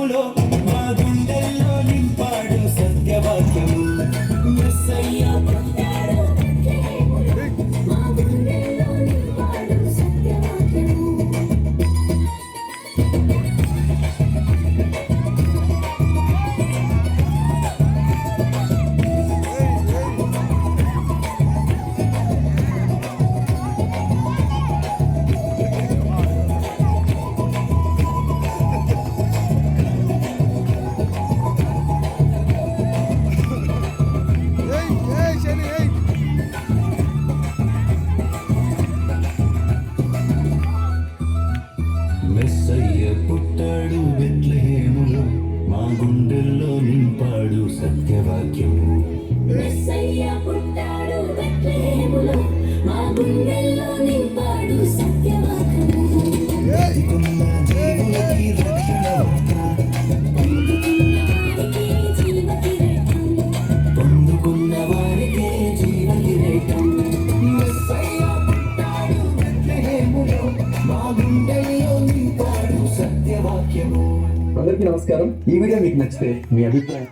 బెత్లెహేములో మా గుండెల్లో నింపాడు సత్యవాక్యము. మెస్సయ్య పుట్టాడు బెత్లెహేములో, మా గుండెల్లో నింపాడు సత్యవాక్యము. మెస్సయ్య పుట్టాడు బెత్లెహేములో, మా గుండెల్లో నింపాడు సత్యవాక్యము. మెస్సయ్య పుట్టాడు బెత్లెహేములో, మా గుండెల్లో నింపాడు సత్యవాక్యము. బ్రతికున్న జీవులకి రక్షణ పొందుకున్న వారికే జీవ కిరీటం. మెస్సయ్య పుట్టాడు బెత్లెహేములో, మా గుండెల్లో నింపాడు సత్యవాక్యము. అందరికీ నమస్కారం. ఈ వీడియో మీకు నచ్చితే మీ అభిప్రాయం